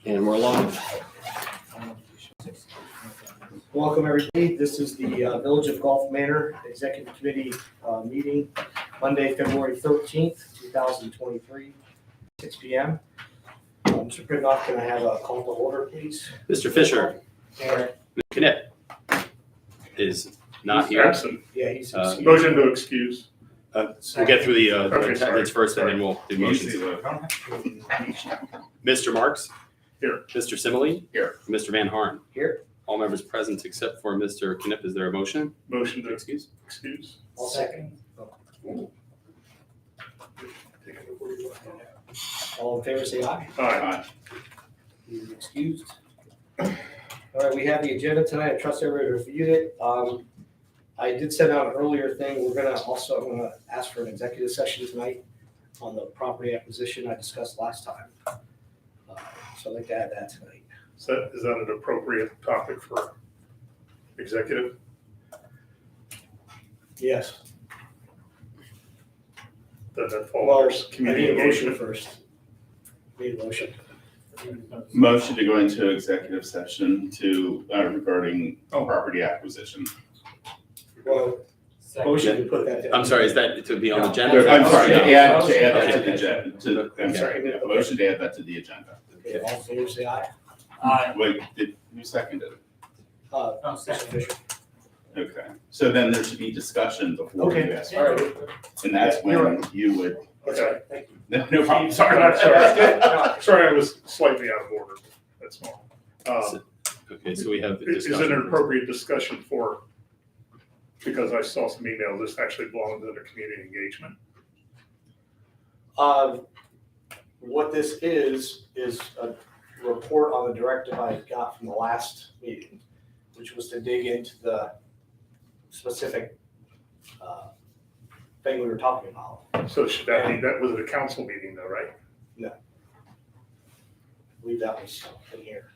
And we're live. Welcome, everybody. This is the Village of Gulf Manor Executive Committee meeting, Monday, February 13th, 2023, 6 p.m. Mr. Pridnoff, can I have a call to order, please? Mr. Fisher. Here. Mr. Knipp is not here. Absent. Yeah, he's Motion to excuse. We'll get through the Okay, attendance sorry. first, and then we'll do motions. Mr. Marks? Here. Mr. Simile? Here. Mr. Van Harn? Here. All members present except for Mr. Knipp. Is there a motion? Motion to Excuse? excuse. I'll second. All in favor, say aye. Aye. He's excused. All right, we have the agenda tonight. I trust everybody reviewed it. I did send out an earlier thing. I'm gonna ask for an executive session tonight on the property acquisition I discussed last time. So I'd like to add that tonight. Is that an appropriate topic for executive? Yes. Does that Well, fall under I community need a motion engagement? first. Need a motion. Motion to go into executive session to, regarding property acquisition. Well, motion to put that down. I'm sorry, is that to be on the agenda? I'm sorry, to add Okay. that to the agenda, I'm sorry. yeah, motion to add that to the agenda. Okay, all in favor, say aye. Wait, who seconded it? Mr. Fisher. Okay, so then there should be discussion before you Okay, ask. all right. And that's Yeah, you're when you would, That's all right, thank you. no problem, sorry. I'm sorry. That's good. Sorry, I was slightly out of order. That's all. Okay, so we have the Is it an discussion. appropriate discussion for, because I saw some emails, this actually belongs under community engagement. What this is a report on the directive I got from the last meeting, which was to dig into the specific thing we were talking about. So should that was at a council meeting though, right? I believe that was in here.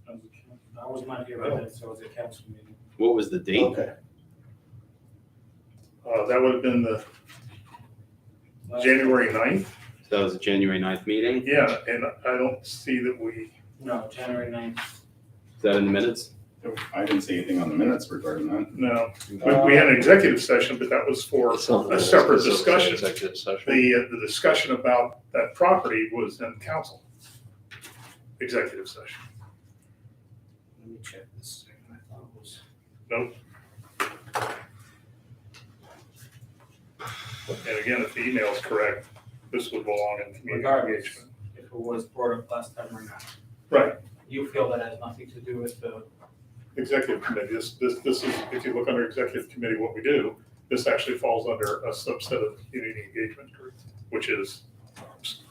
I was not here, but so it was a council meeting. What was the date? Okay. That would have been the January 9th. So that was a January 9th meeting. Is Yeah, and I don't see that we, No, January 9th. that in the minutes? I didn't see anything on the minutes regarding that. no, we had an executive session, but that was for a separate discussion. Executive session. The discussion about that property was in council, executive session. Let me check this second. I thought it was. Nope. And again, if the email is correct, this would belong in community Regardless, engagement. if it was brought up last time or not. Right, You feel that has nothing to do with the, executive committee, this is, if you look under executive committee, what we do, this actually falls under a subset of community engagement group, which is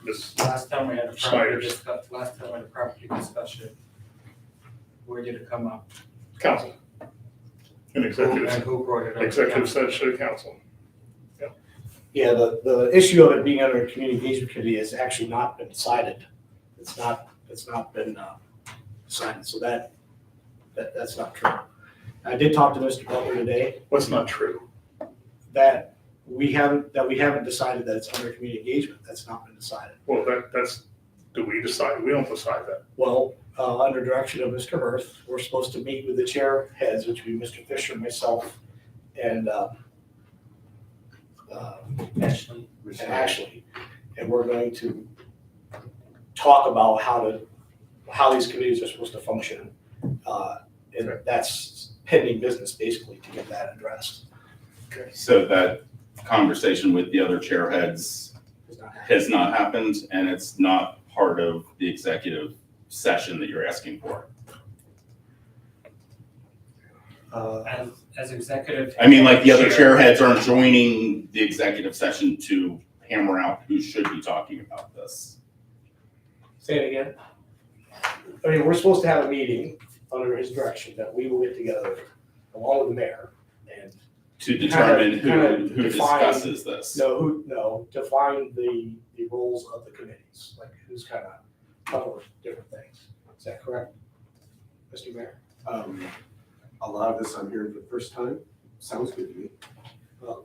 this, last time we had a Snyder's. property discussion. Where did it come up? council. An And executive, who brought it up? executive session, council. Yeah, the issue of it being under a community engagement committee has actually not been decided. It's not been decided, so that's not true. I did talk to Mr. Butler today, What's not true? that we haven't decided that it's under community engagement. That's not been decided. Well, that's, do we decide? We don't decide that. Well, under direction of Mr. Hirth, we're supposed to meet with the chair heads, which would be Mr. Fisher, myself, and Ashley. Ashley, and we're going to talk about how these committees are supposed to function. And that's pending business, basically, to get that addressed. So that conversation with the other chair heads It's not happening. has not happened, and it's not part of the executive session that you're asking for. As executive. I mean, like the other chair heads aren't joining the executive session to hammer out who should be talking about this. Say it again. I mean, we're supposed to have a meeting under his direction that we will get together along with the mayor and To determine Kinda who define- discusses this. define the roles of the committees, like who's kind of cover different things. Is that correct, Mr. Mayor? A lot of this I'm hearing for the first time. Sounds good to me. Well,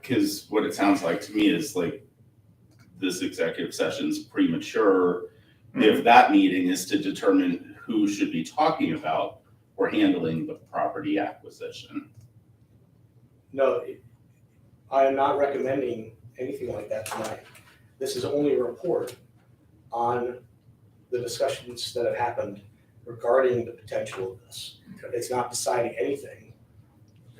Because what it sounds like to me is like this executive session's premature if that meeting is to determine who should be talking about or handling the property acquisition. No, I am not recommending anything like that tonight. This is only a report on the discussions that have happened regarding the potential of this. Okay. It's not deciding anything.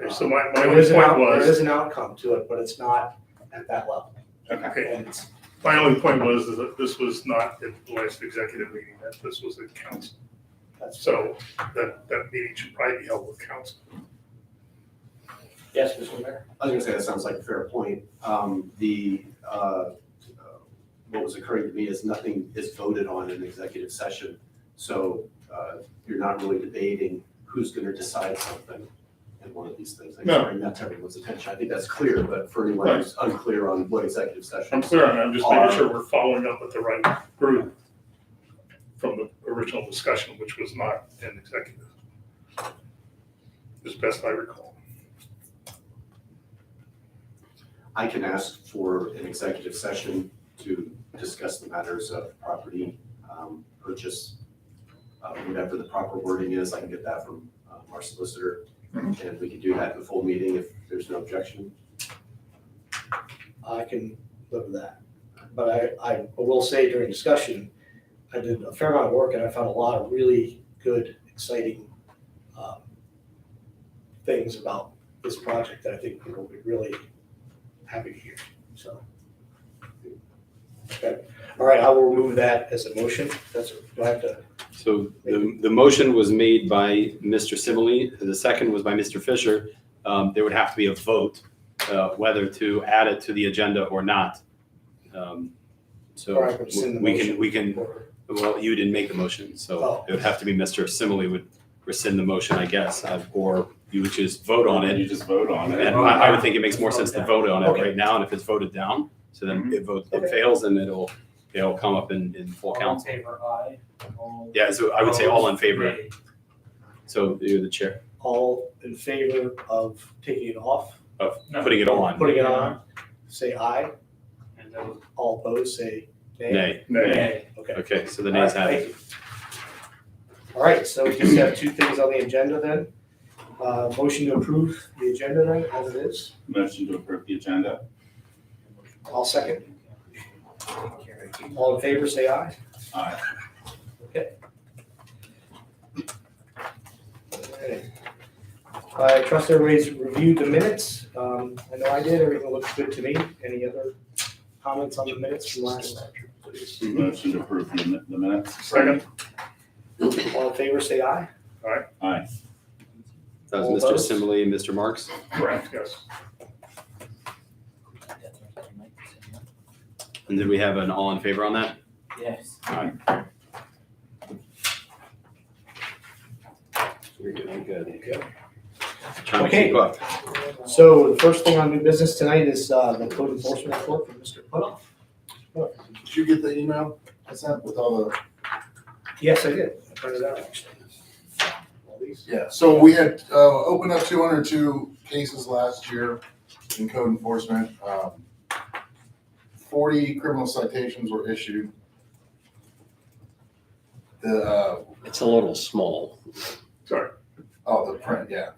Okay, so my There only is point there was, is an outcome to it, but it's not at that level. okay, And it's, my only point was is that this was not at the last executive meeting, that this was at council. that's. So that meeting should probably be held with council. Yes, Mr. Mayor. I was gonna say, that sounds like a fair point. What was occurring to me is nothing is voted on in executive session. So you're not really debating who's gonna decide something in one of these things. I No. just bring that to everyone's attention. I think that's clear, but for anyone who's unclear on what executive session. I'm clear on that, I'm just making sure we're following up with the right group from the original discussion, which was not in executive. As best I recall. I can ask for an executive session to discuss the matters of property purchase, whatever the proper wording is. I can get that from our solicitor. And we can do that in the full meeting if there's no objection. I can live with that. But I will say during discussion, I did a fair amount of work and I found a lot of really good, exciting things about this project that I think people will be really happy to hear, so. Okay, all right, I will remove that as a motion. Do I have to? So the motion was made by Mr. Simile, the second was by Mr. Fisher. There would have to be a vote whether to add it to the agenda or not. So Or I can rescind the motion. we can, Or- well, you didn't make the motion, so Oh. it would have to be Mr. Simile would rescind the motion, I guess, or you would just vote on it. You just vote on And it. I would think it makes more sense to vote on it Okay. right now, and if it's voted down, so then it Okay. fails, and it'll come up in full All in council. favor, aye. All Yeah, so I would say all in favor, nay. so you're the chair, All in favor of taking it off, of No. putting it on. putting it on, say aye. And those All opposed, say nay. Nay. nay. Okay. Okay, so the nays have it. Thank you. All right, so we just have two things on the agenda then. Motion to approve the agenda then, as it is. Motion to approve the agenda. All second. All in favor, say aye. Aye. Okay. I trust everybody's reviewed the minutes. I know I did, everything looks good to me. Any other comments on the minutes from last? Motion to approve the minutes. Second, All in favor, say aye. Aye. That All was Mr. opposed? Simile and Mr. Marks. correct, yes. And did we have an all in favor on that? Yes. We're good, Okay. Trying to Okay. keep up. So the first thing on new business tonight is the code enforcement report from Mr. Putoff. Did you get the email I sent with all the? Yes, I did. I printed it out actually. All these. Yeah, so we had opened up 202 cases last year in code enforcement. 40 criminal citations were issued. The, It's a little small. Sorry. the print, yeah.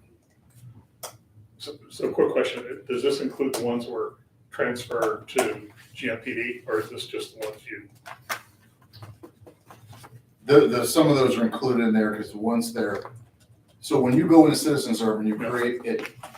So quick question, does this include the ones were transferred to GMPD, or is this just the ones you? Some of those are included in there because once they're, so when you go into citizen serve and you create,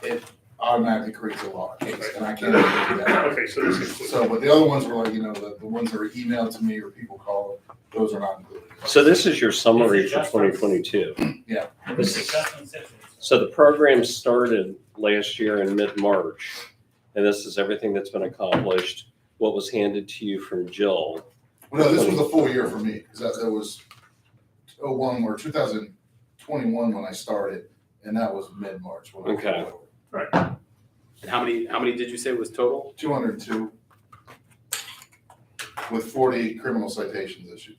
it automatically creates a law case, and I can't do that. Okay, so this includes. So, but the other ones were like, the ones that are emailed to me or people call, those are not included. So this is your summary Is it for just for- 2022. Yeah. This is just on citizens. So the program started last year in mid-March, and this is everything that's been accomplished, what was handed to you from Jill. Well, no, this was a full year for me, because that was 01 or 2021 when I started, and that was mid-March. when I took Okay. over. And how many did you say was total? 202 with 40 criminal citations issued.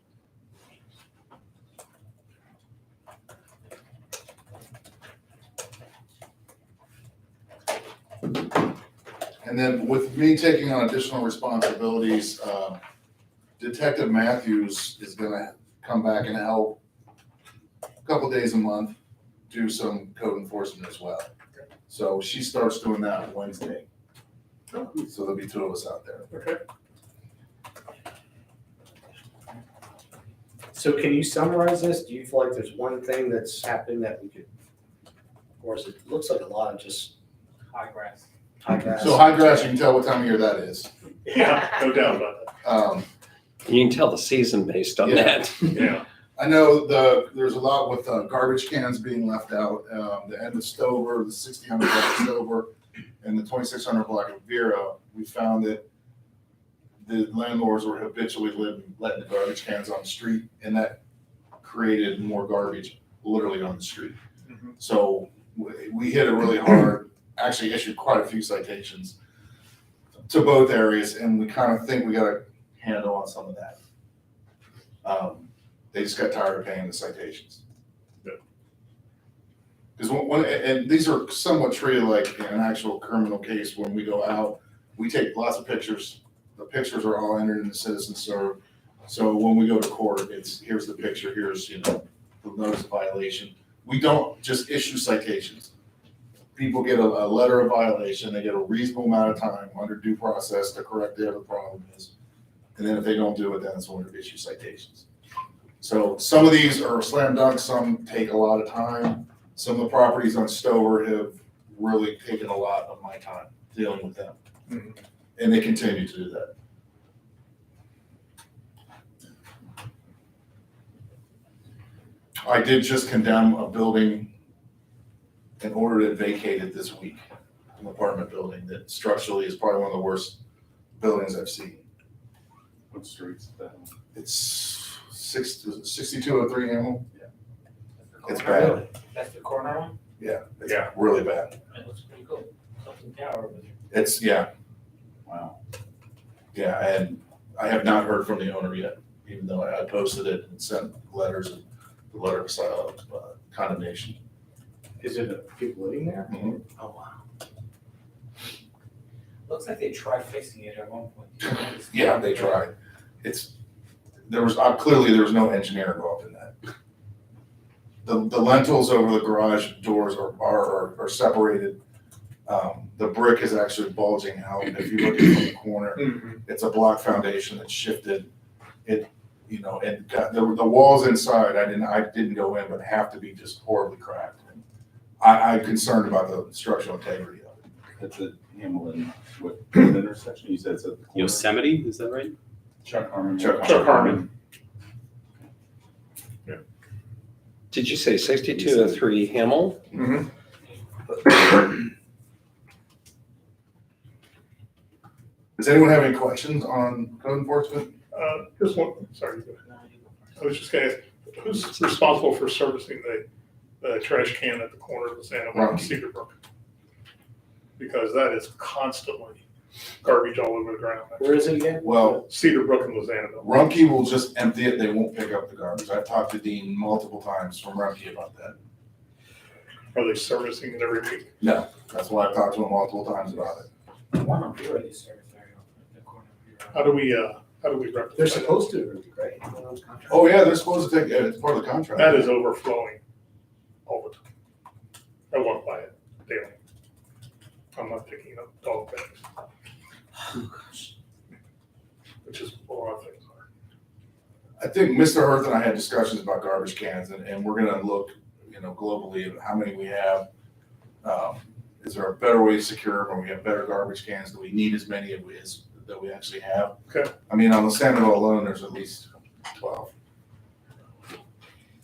And And then with me taking on additional responsibilities, Detective Matthews is gonna come back and help a couple days a month, do some code enforcement as well. So she starts doing that on Wednesday. So there'll be two of us out there. Okay. So can you summarize this? Do you feel like there's one thing that's happened that we could, or is it, looks like a lot of just High grass. high grass? So high grass, you can tell what time of year that is. Yeah, no doubt about You can tell the season based on Yeah. that. that. Yeah. I know there's a lot with garbage cans being left out. The end of Stover, the 1600 block of Stover, and the 2600 block of Vera, we found that the landlords were habitually letting the garbage cans on the street, and that created more garbage literally on the street. Mhm. So we hit it really hard, actually issued quite a few citations to both areas, and we kind of think we got a handle on some of that. They just got tired of paying the citations. Good. Because and these are somewhat treated like an actual criminal case. When we go out, we take lots of pictures. The pictures are all entered in the citizen serve. So when we go to court, it's, here's the picture, here's, the notice of violation. We don't just issue citations. People get a letter of violation, they get a reasonable amount of time under due process to correct whatever the problem is. And then if they don't do it, then it's when we issue citations. So some of these are slam dunk, some take a lot of time. Some of the properties on Stover have really taken a lot of my time dealing with them. Mhm. And they continue to do that. I did just condemn a building and ordered it vacated this week, an apartment building that structurally is probably one of the worst buildings I've seen. What streets is that on? It's 6203 Hamel. It's Corner. bad. That's the corner one? Yeah, it's Yeah. really bad. It looks pretty cool. Something tower over there. It's, yeah, Wow. yeah, and I have not heard from the owner yet, even though I posted it and sent letters and the letter of condemnation. Is it people living there? Mhm. Oh, wow. Looks like they tried fixing it at one point. Yeah, they tried. Clearly there was no engineer involved in that. The lentils over the garage doors are separated. The brick is actually bulging out. If you look at it from the corner, Mhm. it's a block foundation that shifted. It, and the walls inside, I didn't go in, but have to be just horribly cracked. And I'm concerned about the structural integrity of it. That's at Hamlin, what intersection? You said it's at the corner? Yosemite, is that right? Chuck Harmon. Chuck Harmon. Did you say 6203 Hamel? Mhm. Does anyone have any questions on code enforcement? Just one, sorry. go ahead. I was just gonna ask, who's responsible for servicing the trash can at the corner of the Santa Monica and Rumpke. Cedar Brook? Because that is constantly garbage all over the ground. Where is it again? Well, Cedar Brook and Lozannaville. Rumpke will just empty it. They won't pick up the garbage. I've talked to Dean multiple times from Rumpke about that. Are they servicing it every week? No, that's why I've talked to him multiple times about it. One on Bureau, they service there, the corner of Bureau. How do we rectify? They're that? supposed to, right? Contract. Oh, yeah, they're supposed to take it. It's part of the contract. That is overflowing all the time. I walk by it daily. I'm not picking up dog bags. Which is what a lot of things are. I think Mr. Hurth and I had discussions about garbage cans, and we're gonna look, globally at how many we have. Is there a better way to secure them, or we have better garbage cans? Do we need as many as that we actually have? Okay. I mean, on the Sandoval alone, there's at least 12.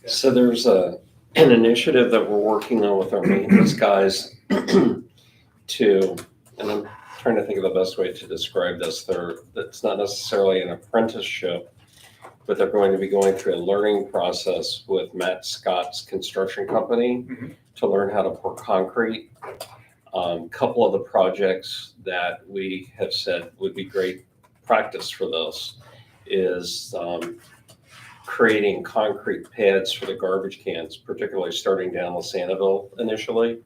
So there's an initiative that we're working on with our maintenance guys to, and I'm trying to think of the best way to describe this. It's not necessarily an apprenticeship, but they're going to be going through a learning process with Matt Scott's construction company Mhm. to learn how to pour concrete. Couple of the projects that we have said would be great practice for this is creating concrete pads for the garbage cans, particularly starting down Lozannaville initially.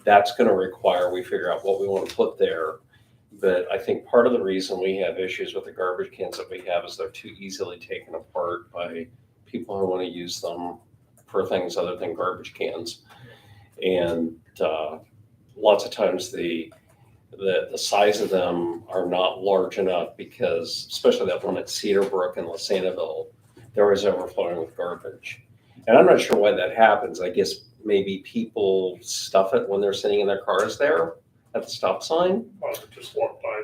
that's gonna require we figure out what we wanna put there. But I think part of the reason we have issues with the garbage cans that we have is they're too easily taken apart by people who wanna use them for things other than garbage cans. And lots of times the size of them are not large enough because, especially that one at Cedar Brook and Lasanaville, they're always overflowing with garbage. And I'm not sure why that happens. I guess maybe people stuff it when they're sitting in their cars there at the stop sign. Well, just walk by,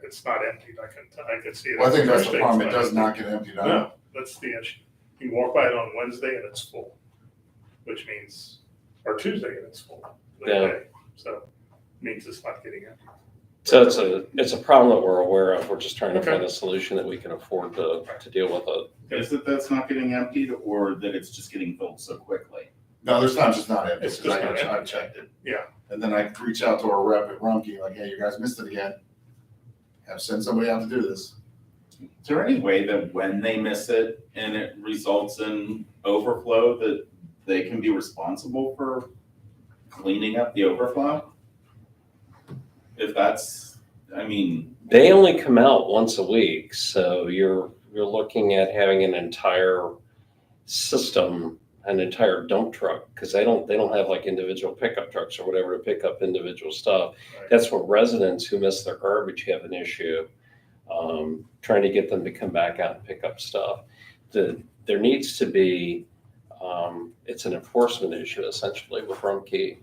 it's not emptied, I can see it. Well, I think that's the Thursday, problem, it's it does not get emptied out. No, that's the issue. You walk by it on Wednesday and it's full, which means, or Tuesday and it's full. Yeah. So, means it's not getting empty. So it's a problem that we're aware of. We're just trying to Okay. find a solution that we can afford to deal with it. Is it that's not getting emptied or that it's just getting filled so quickly? No, there's times it's not empty, It's because just not I empty. checked it. Yeah. And then I reach out to our rep at Rumpke, like, hey, you guys missed it again. Have send somebody out to do this. Is there any way that when they miss it and it results in overflow, that they can be responsible for cleaning up the overflow? If that's, I mean, They only come out once a week, so you're looking at having an entire system, an entire dump truck, because they don't have like individual pickup trucks or whatever to pick up individual stuff. Right. That's what residents who miss their garbage have an issue, trying to get them to come back out and pick up stuff. There needs to be, it's an enforcement issue essentially with Rumpke.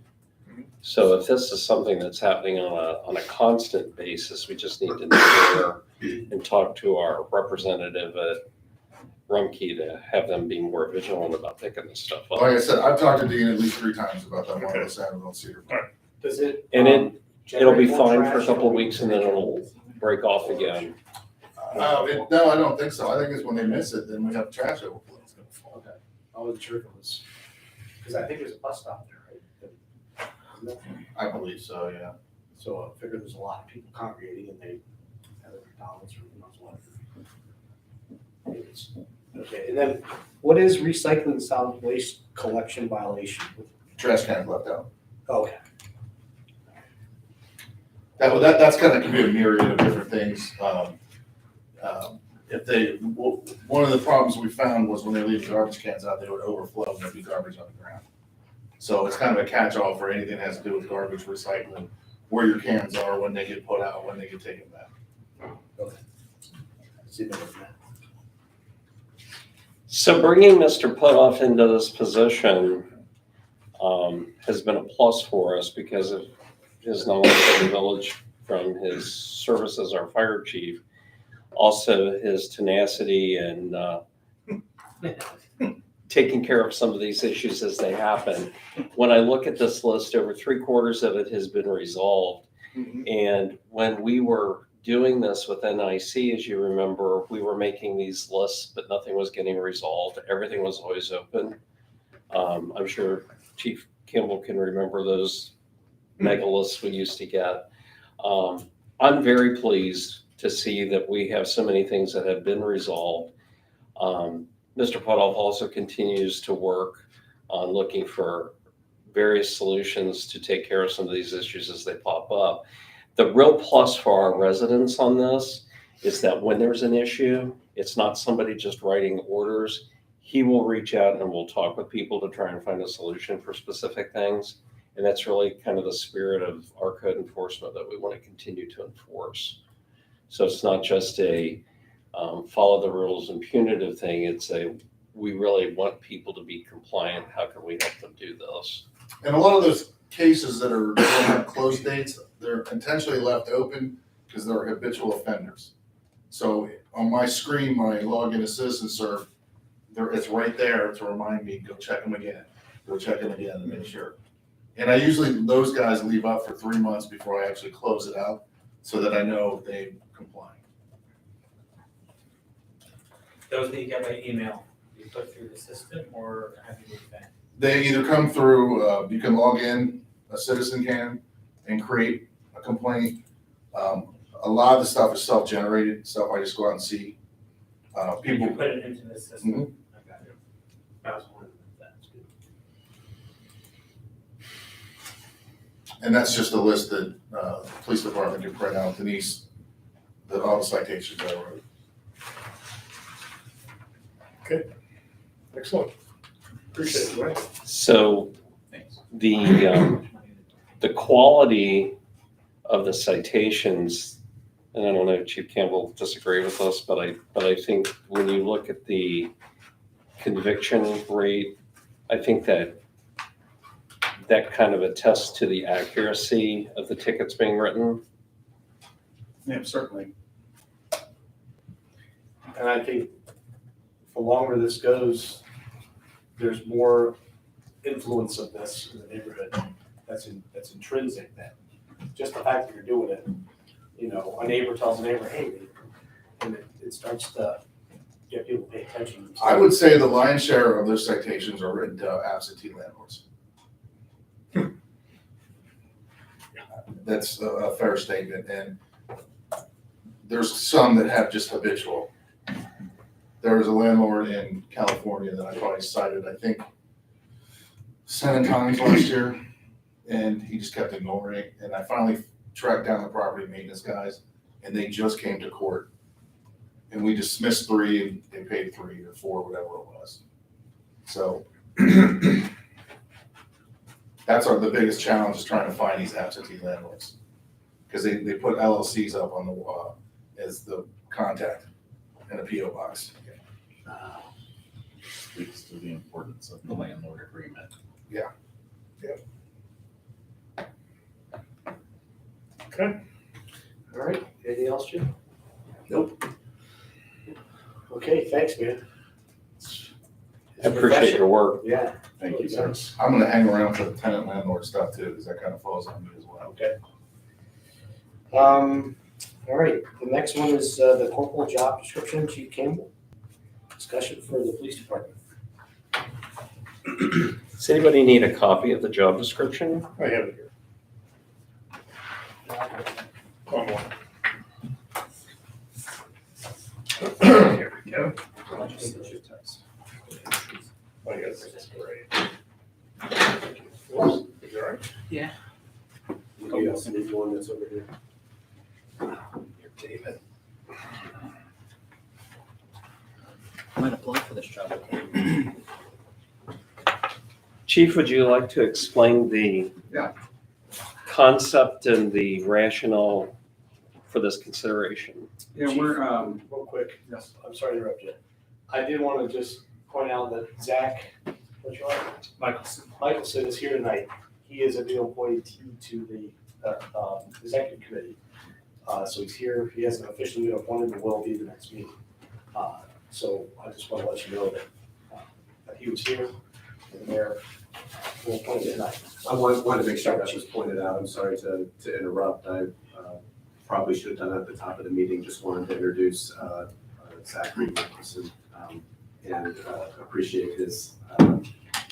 So if this is something that's happening on a constant basis, we just need to know and talk to our representative at Rumpke to have them be more vigilant about picking this stuff up. Like I said, I've talked to Dean at least 3 times about that one Okay. on Saturday on Cedar. Does it? And it'll be generate more fine for a trash? couple of weeks and then it'll break off again. No, I don't think so. I think it's when they miss it, then we have trash overflow. Okay, I wasn't sure if it was, because I think there's a bus stop there, right? Isn't there? I believe so, yeah. So I figured there's a lot of people congregating and they have their McDonald's or who knows what. Okay, and then what is recycling solid waste collection violation? Trash cans left out. Okay, That's kind of, can be a myriad of different things. If they, one of the problems we found was when they leave garbage cans out, they would overflow and there'd be garbage on the ground. So it's kind of a catch-all for anything that has to do with garbage recycling, where your cans are, when they get put out, when they get taken back. see if there's that. So bringing Mr. Putoff into this position has been a plus for us because of his knowledge of the village from his service as our fire chief. Also his tenacity and taking care of some of these issues as they happen. When I look at this list, over 3/4 of it has been resolved. And when we were doing this with NIC, as you remember, we were making these lists, but nothing was getting resolved. Everything was always open. I'm sure Chief Kimball can remember those mega lists we used to get. I'm very pleased to see that we have so many things that have been resolved. Mr. Putoff also continues to work on looking for various solutions to take care of some of these issues as they pop up. The real plus for our residents on this is that when there's an issue, it's not somebody just writing orders. He will reach out and will talk with people to try and find a solution for specific things. And that's really kind of the spirit of our code enforcement that we want to continue to enforce. So it's not just a follow the rules and punitive thing. It's we really want people to be compliant. How can we help them do this? And a lot of those cases that don't have close dates, they're intentionally left open because they're habitual offenders. So on my screen, when I log into Citizen Serve, it's right there to remind me, go check them again, and make sure. And I usually, those guys leave up for 3 months before I actually close it out so that I know they comply. Those that you get by email, you put through the system or have you moved back? They either come through, you can log in, a citizen can, and create a complaint. A lot of the stuff is self-generated, stuff I just go out and see. You People, put it into the system? I got it. That was one of them, that's good. And that's just a list that, the police department can print out, Denise, all the citations I wrote. Excellent. Appreciate it, Wayne. So Thanks. the quality of the citations, and I don't know if Chief Campbell disagree with us, but I think when you look at the conviction rate, I think that kind of attests to the accuracy of the tickets being written. Yeah, certainly. And I think the longer this goes, there's more influence of this in the neighborhood that's intrinsic then. Just the fact that you're doing it, you know, a neighbor tells a neighbor, hey, and it starts to get people to pay attention. I would say the lion's share of those citations are written to absentee landlords. That's a fair statement, and there's some that have just habitual. There was a landlord in California that I probably cited, I think, 7 times last year, and he just kept ignoring it. And I finally tracked down the property maintenance guys, and they just came to court. And we dismissed 3, and they paid 3 or 4, whatever it was. So that's the biggest challenge, is trying to find these absentee landlords. Because they put LLCs up on the as the contact in a PO box. Speaks to the importance of the landlord agreement. Okay. All right, anything else, Jim? Nope. Okay, thanks, man. I appreciate your work. Yeah. Thank you, sir. I'm gonna hang around for the tenant landlord stuff too, because that kind of falls on me as well. Okay. All right, the next one is the corporal job description, Chief Campbell. Discussion for the police department. Does anybody need a copy of the job description? I have it here. Online. Here we go. Oh, yes, that's great. Is that all right? Oh, yes, and one that's over here. David. Might apply for this job. Chief, would you like to explain the concept and the rationale for this consideration? Yeah, we're, Real quick, yes. I'm sorry to interrupt you. I did want to just point out that Zach, what's your name? Michelson is here tonight. He is a new appointee to the executive committee. So he's here. He hasn't officially been appointed, but will be the next meeting. So I just want to let you know that he was here and there. We'll appoint him tonight. I wanted to make sure that was pointed out. I'm sorry to interrupt. I probably should have done it at the top of the meeting. Just wanted to introduce Zachary Nicholson and appreciate his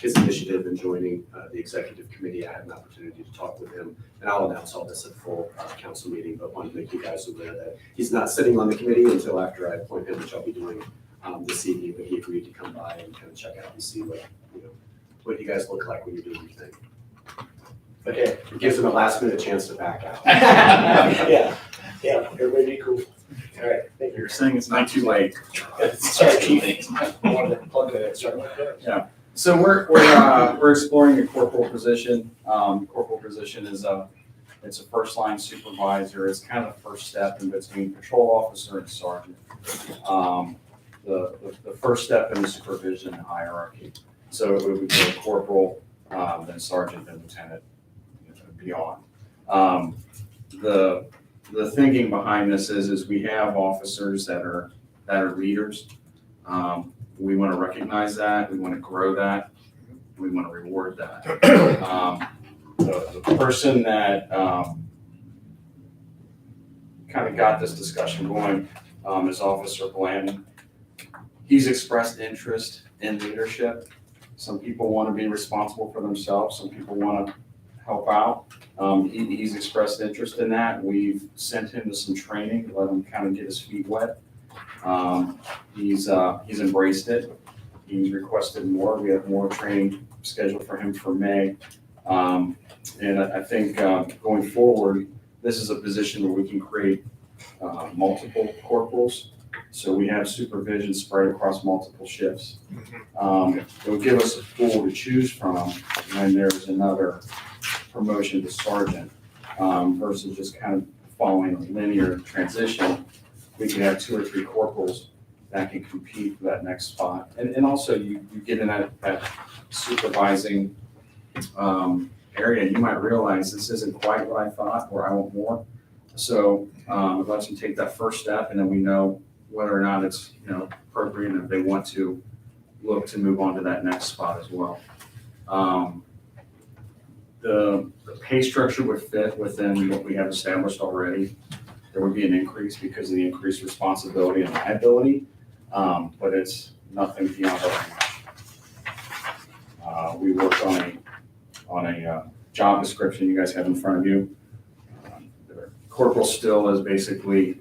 initiative in joining the executive committee. I had an opportunity to talk with him, and I'll announce all this at full council meeting, but wanted to make you guys aware that he's not sitting on the committee until after I appoint him, which I'll be doing this evening, but he agreed to come by and kind of check out and see what you guys look like when you're doing your thing. Okay. It gives him a last minute chance to back out. Yeah, everybody be cool. All right, thank you. You're saying it's not too late. Sorry, Chief. I wanted to plug that in, sorry about that. So we're exploring a corporal position. Corporal position is it's a first line supervisor. It's kind of the first step in between patrol officer and sergeant. The first step in the supervision hierarchy. So it would be corporal, then sergeant, then lieutenant, and beyond. The thinking behind this is we have officers that are leaders. We want to recognize that. We want to grow that. We want to reward that. The person that kind of got this discussion going is Officer Blandon. He's expressed interest in leadership. Some people want to be responsible for themselves. Some people want to help out. He's expressed interest in that. We've sent him to some training to let him kind of get his feet wet. He's embraced it. He's requested more. We have more training scheduled for him for May. And I think going forward, this is a position where we can create multiple corporals. So we have supervision spread across multiple shifts. It would give us a pool to choose from when there's another promotion to sergeant versus just kind of following a linear transition. We could have 2 or 3 corporals that can compete for that next spot. And also you get in that supervising area, you might realize this isn't quite what I thought, or I want more. So it lets them take that first step, and then we know whether or not it's appropriate, and if they want to look to move on to that next spot as well. The pay structure would fit within what we have established already. There would be an increase because of the increased responsibility and liability, but it's nothing beyond our reach. We worked on a job description you guys have in front of you. The corporal still is basically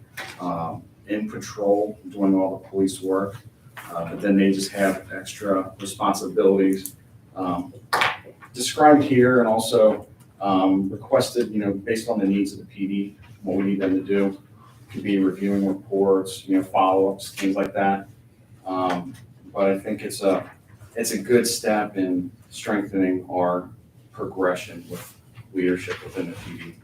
in patrol, doing all the police work, but then they just have extra responsibilities described here, and also requested, based on the needs of the PD, what we need them to do. Could be reviewing reports, follow-ups, things like that. But I think it's a good step in strengthening our progression with leadership within the PD.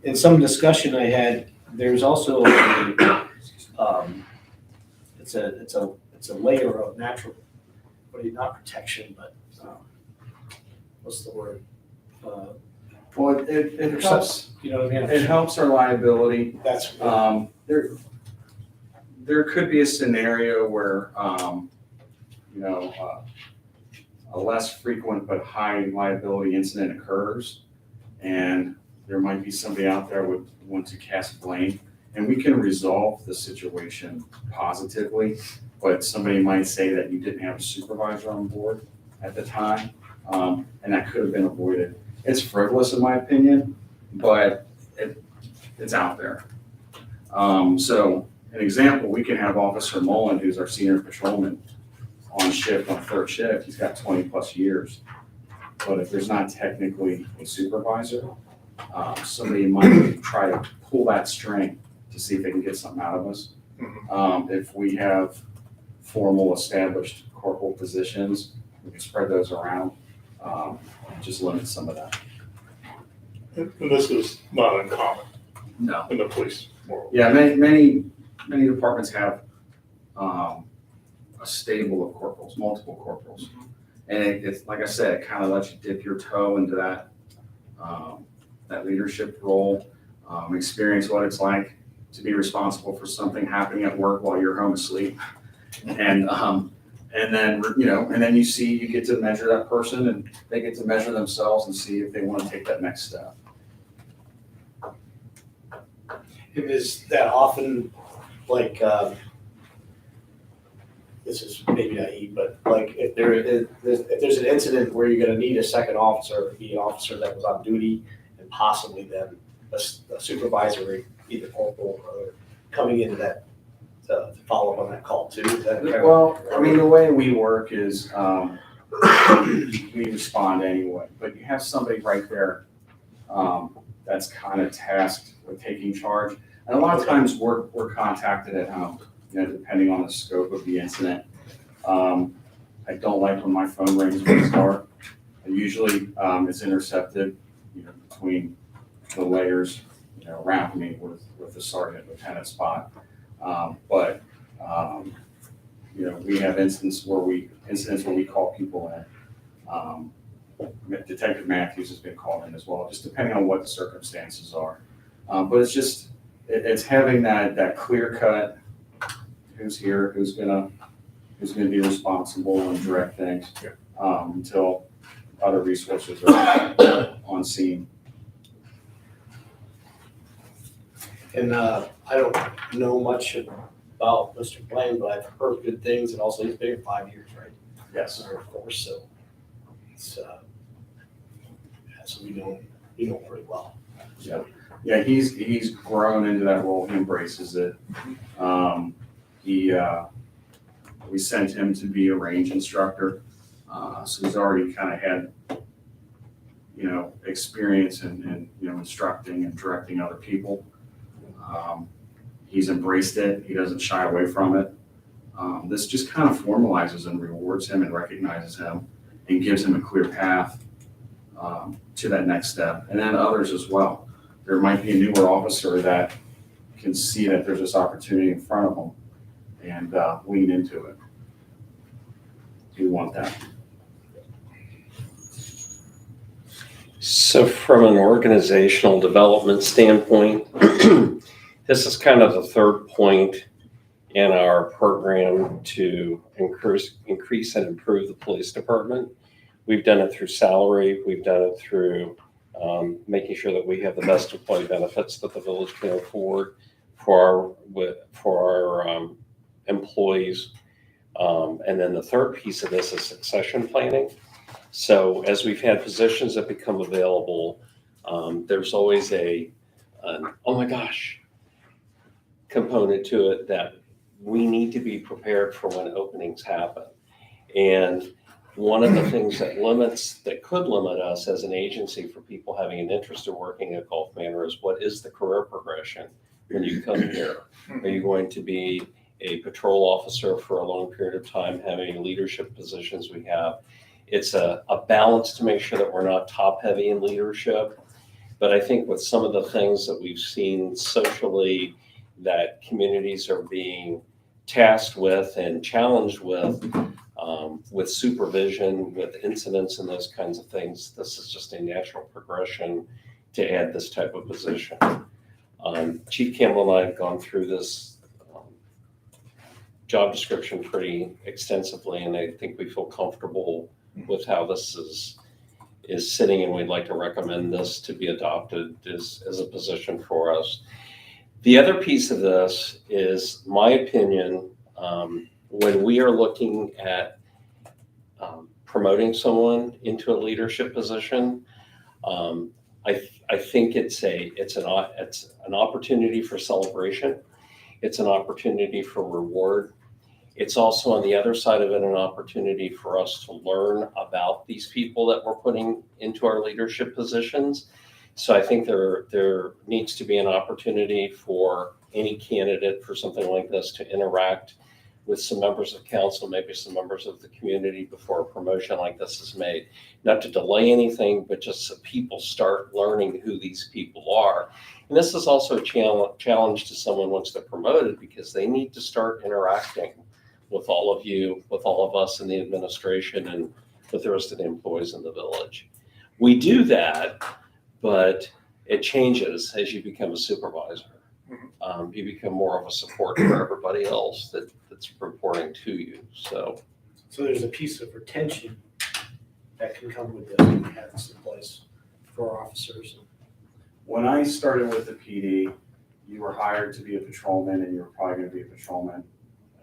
In some discussion I had, there's also it's a layer of natural, not protection, but what's the word? Well, it helps, You know what I mean? it helps our liability. That's There could be a scenario where, a less frequent but high liability incident occurs, and there might be somebody out there would want to cast blame, and we can resolve the situation positively, but somebody might say that you didn't have a supervisor on board at the time, and that could have been avoided. It's frivolous in my opinion, but it's out there. So an example, we can have Officer Mullen, who's our senior patrolman, on shift on 3rd shift. He's got 20+ years. But if there's not technically a supervisor, somebody might try to pull that string to see if they can get something out of us. If we have formal established corporal positions, we can spread those around, just limit some of that. And this is not uncommon No. in the police world. Yeah, many departments have a stable of corporals, multiple corporals. And it's, like I said, it kind of lets you dip your toe into that leadership role, experience what it's like to be responsible for something happening at work while you're home asleep. And then you get to measure that person, and they get to measure themselves and see if they want to take that next step. It is that often, like, this is maybe naive, but like if there's an incident where you're gonna need a second officer, it'd be an officer that was on duty, and possibly then a supervisor, either corporal or coming into that, to follow up on that call too. Is that kind of- Well, I mean, the way we work is we respond anyway, but you have somebody right there that's kind of tasked with taking charge. And a lot of times we're contacted at home, depending on the scope of the incident. I don't like when my phone rings when it's dark. Usually it's intercepted, between the layers, around me with the sergeant, lieutenant spot. But we have incidents where we call people in. Detective Matthews has been called in as well, just depending on what the circumstances are. But it's having that clear cut, who's here, who's gonna be responsible and direct things, until other resources are on scene. And I don't know much about Mr. Blaine, but I've heard good things, and also he's been here 5 years, right? Yes. Of course, so it's, so we know pretty well. Yeah, he's grown into that role. He embraces it. He We sent him to be a range instructor. So he's already kind of had, experience in instructing and directing other people. He's embraced it. He doesn't shy away from it. This just kind of formalizes and rewards him and recognizes him and gives him a clear path to that next step. And then others as well. There might be a newer officer that can see that there's this opportunity in front of them and lean into it. We want that. So from an organizational development standpoint, this is kind of the third point in our program to increase and improve the police department. We've done it through salary. We've done it through making sure that we have the best employee benefits that the village can afford for our employees. And then the third piece of this is succession planning. So as we've had positions that become available, there's always an oh my gosh component to it that we need to be prepared for when openings happen. And one of the things that could limit us as an agency for people having an interest in working at Gulf Manor is what is the career progression when you come here? Are you going to be a patrol officer for a long period of time, having leadership positions we have? It's a balance to make sure that we're not top heavy in leadership. But I think with some of the things that we've seen socially that communities are being tasked with and challenged with supervision, with incidents and those kinds of things, this is just a natural progression to add this type of position. Chief Campbell and I have gone through this job description pretty extensively, and I think we feel comfortable with how this is sitting, and we'd like to recommend this to be adopted as a position for us. The other piece of this is my opinion, when we are looking at promoting someone into a leadership position, I think it's an opportunity for celebration. It's an opportunity for reward. It's also on the other side of it an opportunity for us to learn about these people that we're putting into our leadership positions. So I think there needs to be an opportunity for any candidate for something like this to interact with some members of council, maybe some members of the community before a promotion like this is made. Not to delay anything, but just so people start learning who these people are. And this is also a challenge to someone once they're promoted, because they need to start interacting with all of you, with all of us in the administration, and with the rest of the employees in the village. We do that, but it changes as you become a supervisor. You become more of a support for everybody else that's reporting to you. So there's a piece of retention that can come with this when we have this in place for our officers. When I started with the PD, you were hired to be a patrolman, and you were probably going to be a patrolman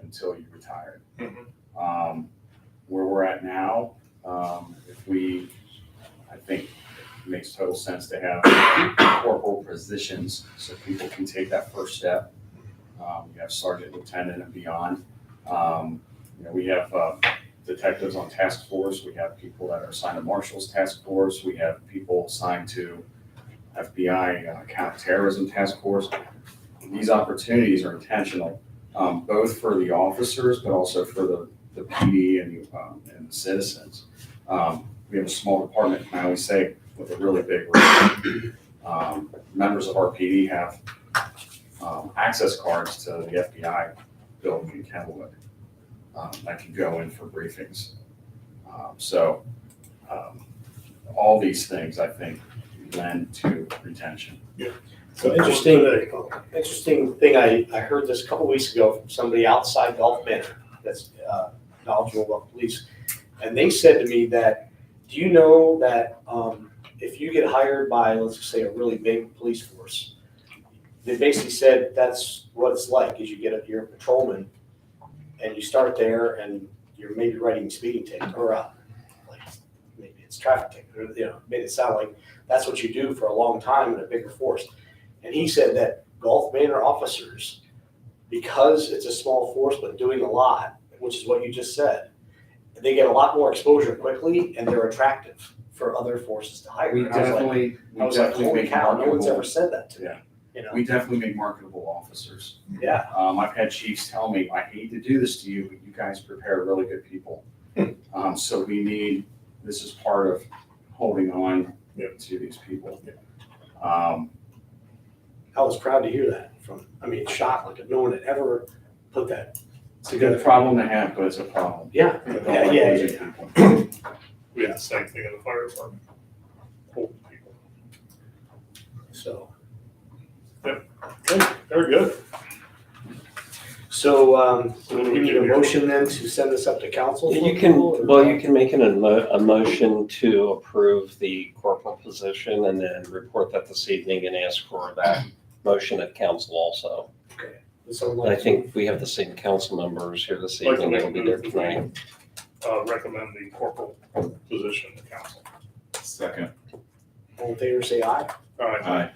until you retired. Where we're at now, I think it makes total sense to have corporal positions so people can take that first step. You have sergeant, lieutenant, and beyond. We have detectives on task force. We have people that are assigned to Marshals task force. We have people assigned to FBI counterterrorism task force. These opportunities are intentional, both for the officers, but also for the PD and the citizens. We have a small department, and I always say, with a really big room. Members of our PD have access cards to the FBI building in Kenwood that can go in for briefings. All these things, I think, lend to retention. So interesting thing, I heard this a couple weeks ago from somebody outside Gulf Manor that's knowledgeable about police. And they said to me that, do you know that if you get hired by, let's just say, a really big police force, they basically said that's what it's like, is you're a patrolman and you start there and you're maybe writing speeding tickets or like maybe it's traffic ticket, or made it sound like that's what you do for a long time in a bigger force. And he said that Gulf Manor officers, because it's a small force but doing a lot, which is what you just said, they get a lot more exposure quickly and they're attractive for other forces to hire. We And I was like- definitely, I was like, holy make cow, no one's ever marketable, said that to me. Yeah. You know, we definitely make marketable officers. yeah, I've had chiefs tell me, I hate to do this to you, but you guys prepare really good people. So this is part of holding on to these people. I was proud to hear that shocked, like if no one had ever put that It's a good problem to have, but it's a problem. Yeah, I don't yeah, like yeah, losing yeah. people. We had the same thing in the fire department. Holding people. So, Very good. so, we need a motion then to send this up to council? for You approval, can, or- well, you can make a motion to approve the corporal position and then report that this evening and ask for that motion at council also. Would someone And I like to- think we have the same council members here this Like to evening make that'll a be there move if tonight. we, recommend the corporal position to council. Second. All in favor, say aye. All right. Aye.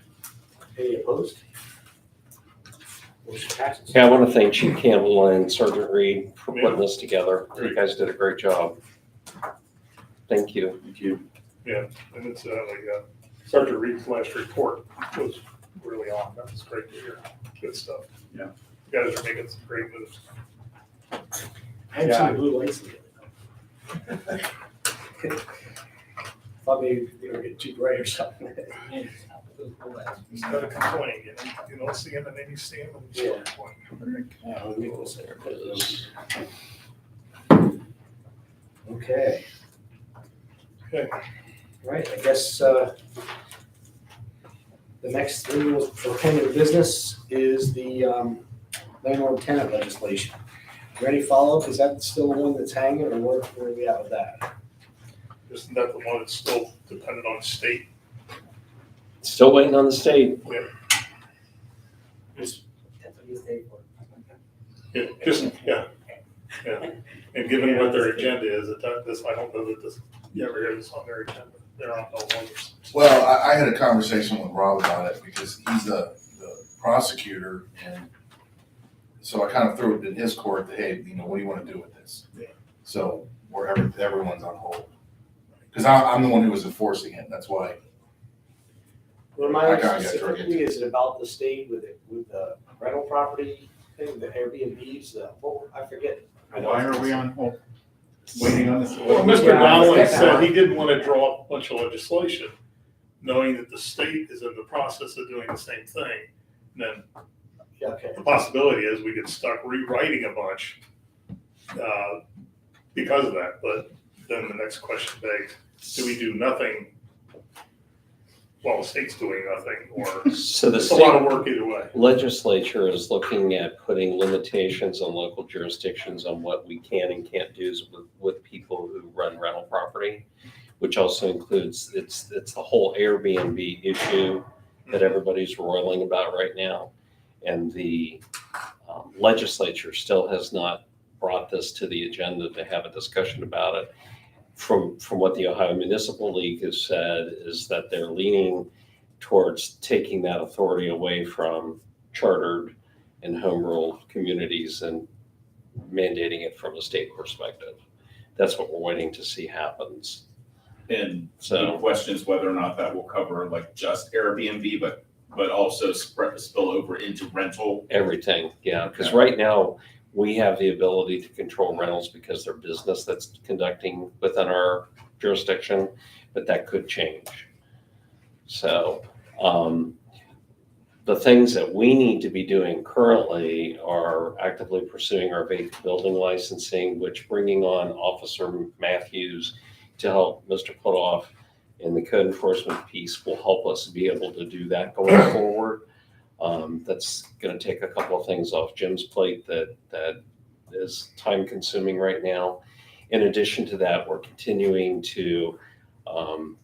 Any opposed? Motion passes. Yeah, I want to thank Chief Campbell and Sergeant Reed for putting this together. You Great. guys did a great job. Thank you. Thank you. And it's, Sergeant Reed's last report was really on. That was great to hear. Good stuff. Yeah. You guys are making some great moves. I haven't seen the blue lights lately. Thought maybe they were getting too bright or something. Instead of complaining, you don't see him and then you see him and you start complaining. There it is. Okay. Okay. Right, I guess, the next thing for pending business is the, landlord tenant legislation. Ready follow-up, is that still the one that's hanging, or where are we at with that? Isn't that the one that's still dependent on state? Still waiting on the state. Yeah. And given what their agenda is, I don't know that this, you ever hear this on their agenda. They're on no longer. Well, I had a conversation with Rob about it because he's the prosecutor, and so I kind of threw it in his court that, hey, what do you want to do with this? Yeah. So everyone's on hold. Because I'm the one who was enforcing it, that's why. Remind I us gotta get specifically, is it about the state with the rental property thing, the Airbnbs, I forget. Why are we on hold? Waiting on this? Well, Mr. Donnelly said he didn't want to draw up a bunch of legislation, knowing that the state is in the process of doing the same thing. And then Yeah, okay. the possibility is we get stuck rewriting a bunch because of that. But then the next question begs, do we do nothing while the state's doing nothing? Or So the it's a lot of state work either way. legislature is looking at putting limitations on local jurisdictions on what we can and can't do with people who run rental property, which also includes, it's the whole Airbnb issue that everybody's roiling about right now. And the legislature still has not brought this to the agenda to have a discussion about it. From what the Ohio Municipal League has said is that they're leaning towards taking that authority away from chartered and home rule communities and mandating it from a state perspective. That's what we're waiting to see happens. And So- the question is whether or not that will cover like just Airbnb, but also spill over into rental. Everything, yeah, because right now, we have the ability to control rentals because they're business that's conducting within our jurisdiction, but that could change. So, the things that we need to be doing currently are actively pursuing our vacant building licensing, which bringing on Officer Matthews to help Mr. Putoff in the code enforcement piece will help us be able to do that going forward. That's gonna take a couple of things off Jim's plate that is time consuming right now. In addition to that, we're continuing to, trying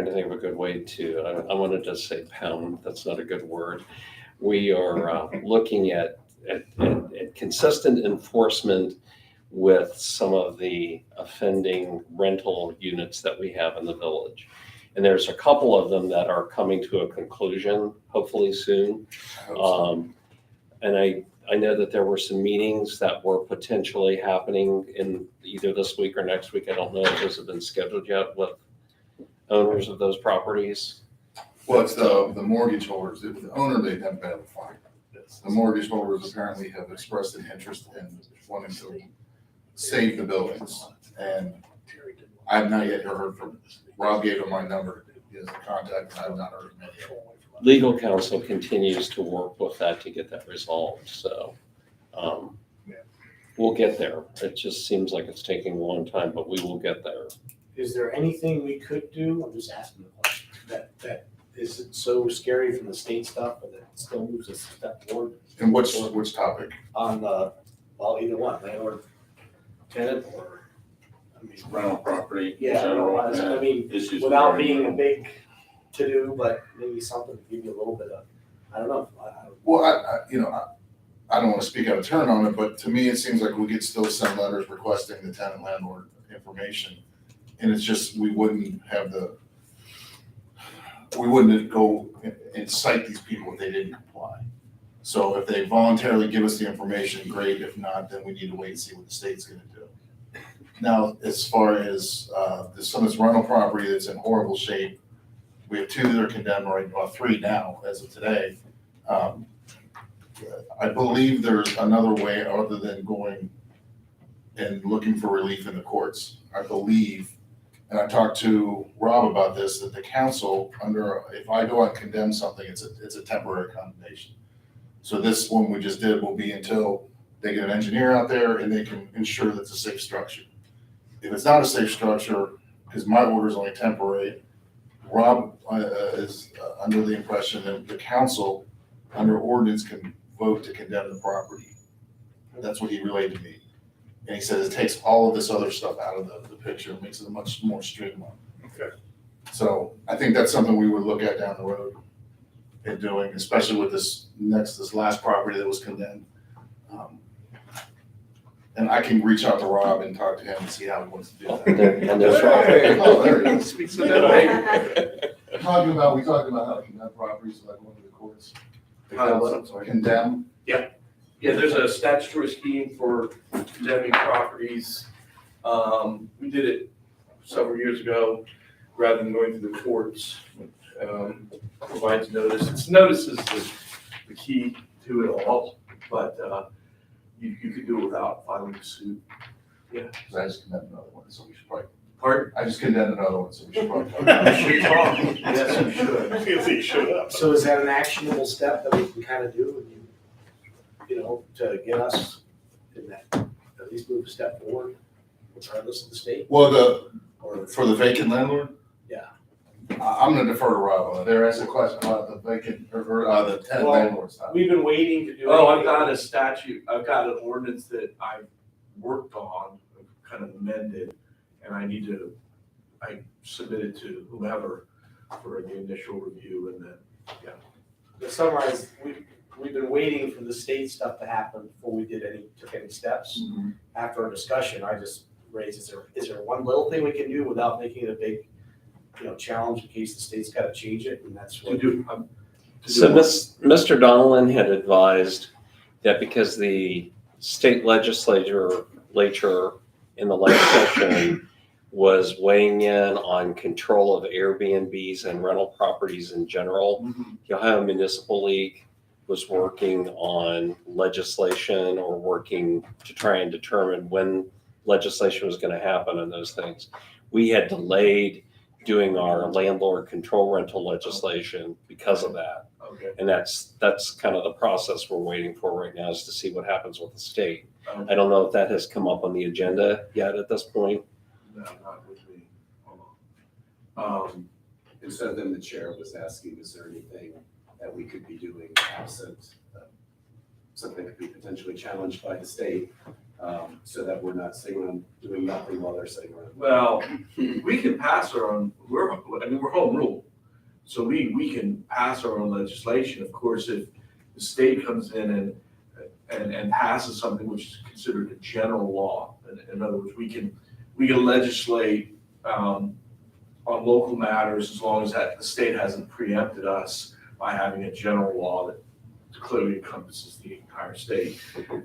to think of a good way to, I wanted to say pound, that's not a good word. We are looking at consistent enforcement with some of the offending rental units that we have in the village. And there's a couple of them that are coming to a conclusion, hopefully soon. And I know that there were some meetings that were potentially happening in either this week or next week. I don't know if those have been scheduled yet with owners of those properties. Well, it's the mortgage holders, the owner, they haven't been able to find. The mortgage holders apparently have expressed an interest in wanting to save the buildings. And I've not yet heard from, Rob gave him my number, he has a contact, and I've not heard from him yet. Legal counsel continues to work with that to get that resolved, so we'll get there. It just seems like it's taking a long time, but we will get there. Is there anything we could do, I'm just asking the question, that is so scary from the state stuff, but that still moves us a step forward And which topic? on the, well, either one, landlord, tenant, or, I mean, Rental property. yeah, general, I mean, issues without regarding being a rental. big to-do, but maybe something to give you a little bit of, I don't know. Well, I don't want to speak out of turn on it, but to me, it seems like we could still send letters requesting the tenant landlord information. And it's just, we wouldn't go and cite these people if they didn't comply. So if they voluntarily give us the information, great. If not, then we need to wait and see what the state's gonna do. Now, as far as, some of this rental property that's in horrible shape, we have 2 that are condemned right, well, 3 now, as of today. I believe there's another way other than going and looking for relief in the courts. I believe, and I talked to Rob about this, that the council if I go and condemn something, it's a temporary condemnation. So this one we just did will be until they get an engineer out there and they can ensure that it's a safe structure. If it's not a safe structure, because my order is only temporary, Rob is under the impression that the council, under ordinance, can vote to condemn the property. That's what he relayed to me. And he says it takes all of this other stuff out of the picture, makes it much more streamlined. Okay. So I think that's something we would look at down the road in doing, especially with this last property that was condemned. And I can reach out to Rob and talk to him and see how he wants to do that. And there's Rob. Oh, there he is. Speaks of that. We talked about how to condemn properties, like going to the courts. I'm sorry. Condemn. Yeah, there's a statutory scheme for condemning properties. We did it several years ago, rather than going through the courts. Provides notice. Notice is the key to it all, but you could do it without filing a suit. Yeah. I just condemned another one, so we should probably, Pardon? I just condemned another one, so we should probably. You should talk. Yes, you should. I think he showed up. So is that an actionable step that we can kind of do, to get us in that, at least move a step forward, regardless of the state? Well, Or, for the vacant landlord? Yeah. I'm gonna defer to Rob on that. There is a question about the vacant, or the tenant Well, landlord stuff. we've been waiting to do. Oh, I've anything. got a statute, I've got an ordinance that I've worked on, kind of amended, and I submit it to whomever for the initial review, and then, To summarize, we've been waiting for the state stuff to happen before we took any steps. After our discussion, I just raised, is there one little thing we can do without making it a big, challenge in case the state's gotta change it, and that's to what. do. So Mr. Donellan had advised that because the state legislature in the last session was weighing in on control of Airbnbs and rental properties in general, the Ohio Municipal League was working on legislation or working to try and determine when legislation was going to happen on those things. We had delayed doing our landlord control rental legislation because of that. Okay. And that's kind of the process we're waiting for right now, is to see what happens with the state. Okay. I don't know if that has come up on the agenda yet at this point. No, not with me. Hold on. And so then the chair was asking, is there anything that we could be doing absent, something that could be potentially challenged by the state, so that we're not sitting around doing nothing while they're sitting around? Well, we can pass our own, we're home rule. So we can pass our own legislation. Of course, if the state comes in and passes something which is considered a general law, in other words, we can legislate on local matters as long as that the state hasn't preempted us by having a general law that clearly encompasses the entire state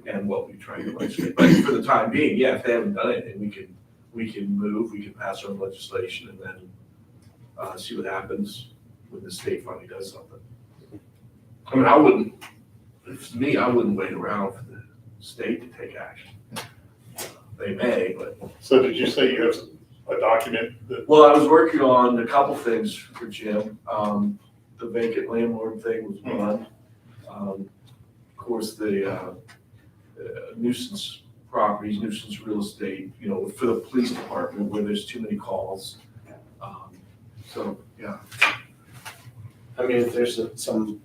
and what we try to legislate. But for the time being, yeah, if they haven't done it, we can move, we can pass our own legislation and then see what happens when the state finally does something. I mean, if it's me, I wouldn't wait around for the state to take action. They may, but. So did you say you have a document that, Well, I was working on a couple things for Jim. The vacant landlord thing was one. Of course, the nuisance properties, nuisance real estate, you know, for the police department where there's too many calls. So, yeah. I mean, if there's some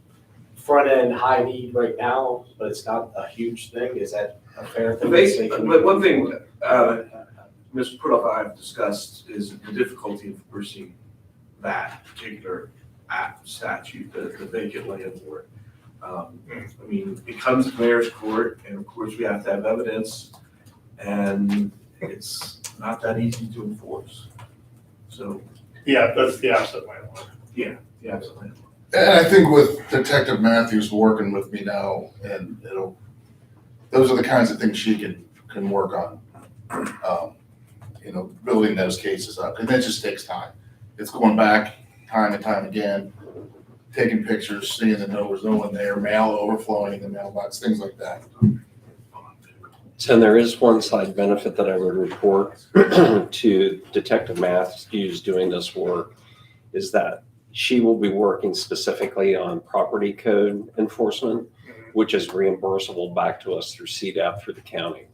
front end high need right now, but it's not a huge thing, is that a fair thing? to say? But one thing, Mr. Putoff and I have discussed is the difficulty of enforcing that particular act statute, the vacant landlord. I mean, it comes to mayor's court, and of course, we have to have evidence, and it's not that easy to enforce. So, yeah, that's the absent landlord. yeah, absolutely. And I think with Detective Matthews working with me now, and those are the kinds of things she can work on. Building those cases up, and that just takes time. It's going back time and time again, taking pictures, seeing that there was no one there, mail overflowing in the mailbox, things like that. So there is one side benefit that I would report to Detective Matthews doing this work, is that she will be working specifically on property code enforcement, which is reimbursable back to us through CDAP through the county.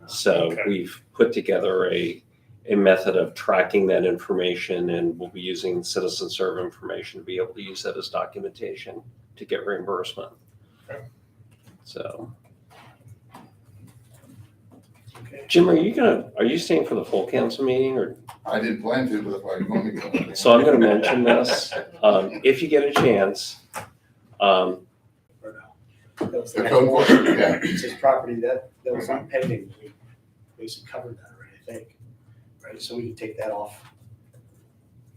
So Okay. we've put together a method of tracking that information, and we'll be using citizen serve information to be able to use that as documentation to get reimbursement. Okay. So, Okay. Jim, are you staying for the full council meeting, or? I didn't plan to, but if I want to go. So I'm gonna mention this, if you get a chance, Or no? That was The next code one. enforcement, yeah. It says property that was not pending, we basically covered that already, I think, right? So we can take that off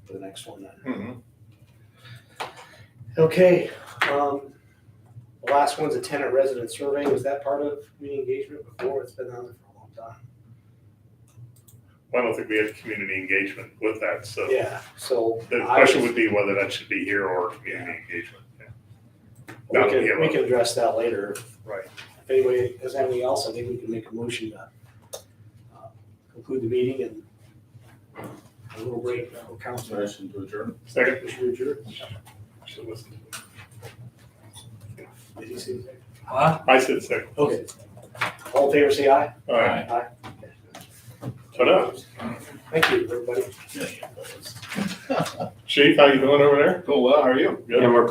for the next one then. Okay, the last one's a tenant resident survey. Was that part of community engagement before? It's been on there for a long time. I don't think we had community engagement with that, so Yeah, so. the question would be whether that should be here or community engagement. Yeah. We can address that later. Right. If anybody has anything else, I think we can make a motion to conclude the meeting and a little break for council. Motion to adjourn. Second. Commissioner Adjourn. Should listen to it. Did he say that? I said second. Okay. All in favor, say aye. All right. Aye. Ta-da. Thank you, everybody. Chief, how you doing over there? Cool, well, how are you? Good. and we're